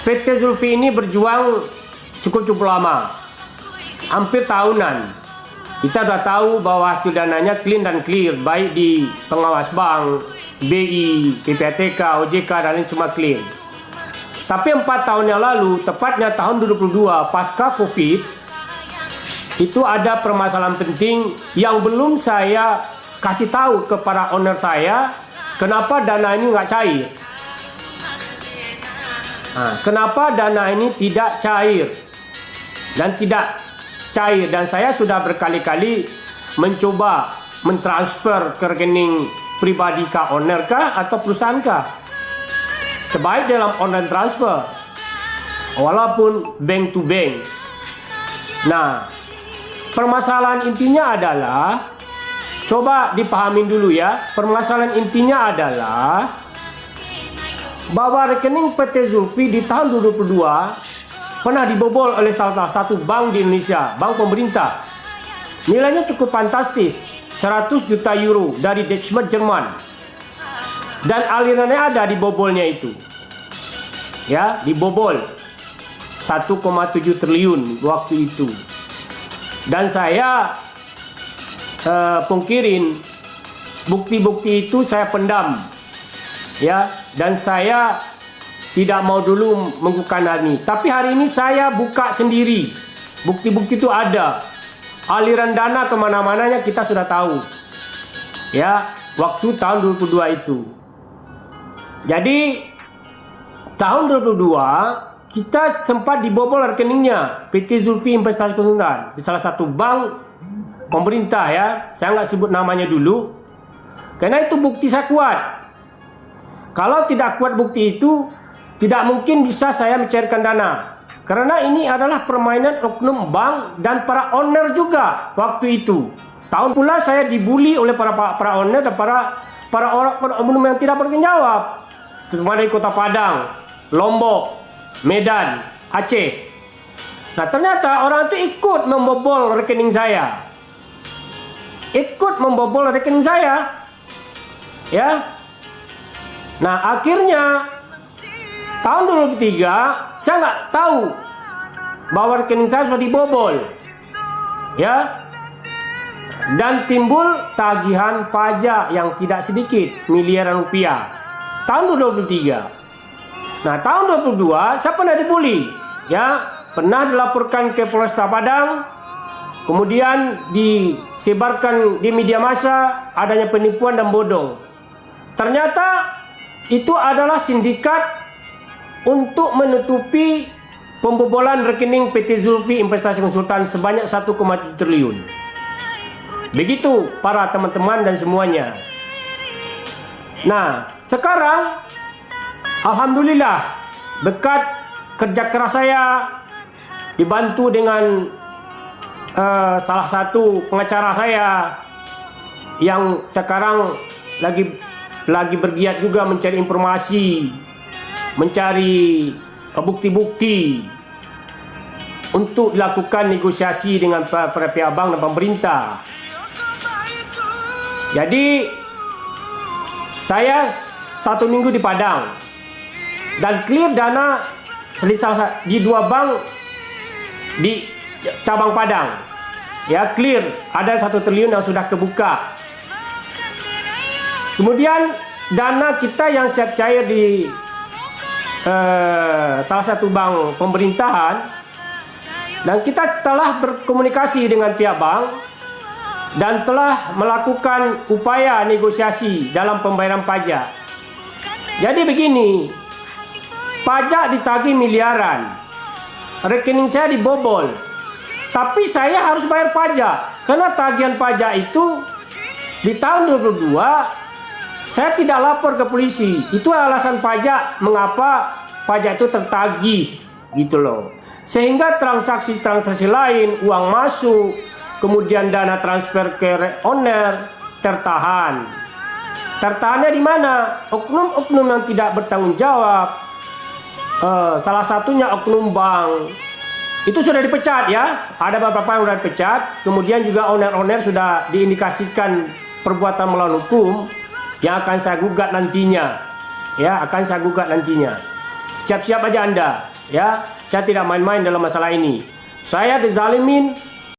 PT Zulfi ini berjuang cukup lama, hampir tahunan. Kita sudah tahu bahwa hasil dananya clean dan clear, baik di pengawas bank, BI, PPATK, OJK, dan lain semua clear. Tapi 4 tahun yang lalu, tepatnya tahun 2022, pasca COVID, itu ada permasalahan penting yang belum saya kasih tahu kepada owner saya, kenapa dana ini nggak cair. Kenapa dana ini tidak cair dan saya sudah berkali-kali mencoba mentransfer ke rekening pribadi kah, owner kah, atau perusahaan kah. Terbaik dalam online transfer walaupun bank to bank. Nah, permasalahan intinya adalah, coba dipahamin dulu ya, permasalahan intinya adalah bahwa rekening PT Zulfi di tahun 2022 pernah dibobol oleh salah satu bank di Indonesia, bank pemerintah. Nilainya cukup fantastis, 100 juta euro dari Deutsche Bank Jerman. Dan alirannya ada di bobolnya itu. Ya, dibobol 1,7 triliun waktu itu. Dan saya pungkirin bukti-bukti itu, saya pendam. Ya, dan saya tidak mau dulu mengukuhkan ini. Tapi hari ini saya buka sendiri. Bukti-bukti itu ada. Aliran dana kemana-mananya kita sudah tahu. Ya, waktu tahun 2022 itu. Jadi, tahun 2022 kita sempat dibobol rekeningnya PT Zulfi Investasi Konsultan di salah satu bank pemerintah ya. Saya nggak sebut namanya dulu. Karena itu bukti saya kuat. Kalau tidak kuat bukti itu, tidak mungkin bisa saya mencairkan dana. Karena ini adalah permainan oknum bank dan para owner juga waktu itu. Tahun pula saya dibully oleh para owner dan para orang oknum yang tidak bertanggung jawab. Terutama dari Kota Padang, Lombok, Medan, Aceh. Nah, ternyata orang itu ikut membobol rekening saya. Ya. Nah, akhirnya tahun 2023 saya nggak tahu bahwa rekening saya sudah dibobol, ya, dan timbul tagihan pajak yang tidak sedikit, miliaran rupiah. Tahun 2023. Nah, tahun 2022 saya pernah dibully, ya, pernah dilaporkan ke Polresta Padang, kemudian disebarkan di media massa adanya penipuan dan bodong. Ternyata itu adalah sindikat untuk menutupi pembobolan rekening PT Zulfi Investasi Konsultan sebanyak 1,7 triliun. Begitu para teman-teman dan semuanya. Nah, sekarang alhamdulillah berkat kerja keras saya dibantu dengan salah satu pengacara saya yang sekarang lagi bergiat juga mencari informasi, mencari bukti-bukti untuk dilakukan negosiasi dengan para pihak bank dan pemerintah. Jadi saya 1 minggu di Padang dan clear dana di 2 bank di cabang Padang. Ya, clear, ada 1 triliun yang sudah kebuka. Kemudian dana kita yang siap cair di salah satu bank pemerintahan, dan kita telah berkomunikasi dengan pihak bank dan telah melakukan upaya negosiasi dalam pembayaran pajak. Jadi begini, pajak ditagih miliaran, rekening saya dibobol, tapi saya harus bayar pajak karena tagihan pajak itu di tahun 2022 saya tidak lapor ke polisi. Itu alasan pajak mengapa pajak itu tertagih gitu loh. Sehingga transaksi-transaksi lain, uang masuk, kemudian dana transfer ke owner tertahan. Tertahannya di mana? Oknum-oknum yang tidak bertanggung jawab. Salah satunya oknum bank. Itu sudah dipecat ya. Ada beberapa yang sudah dipecat. Kemudian juga owner-owner sudah diindikasikan perbuatan melawan hukum yang akan saya gugat nantinya. Ya, akan saya gugat nantinya. Siap-siap aja Anda. Ya, saya tidak main-main dalam masalah ini. Saya dizalimin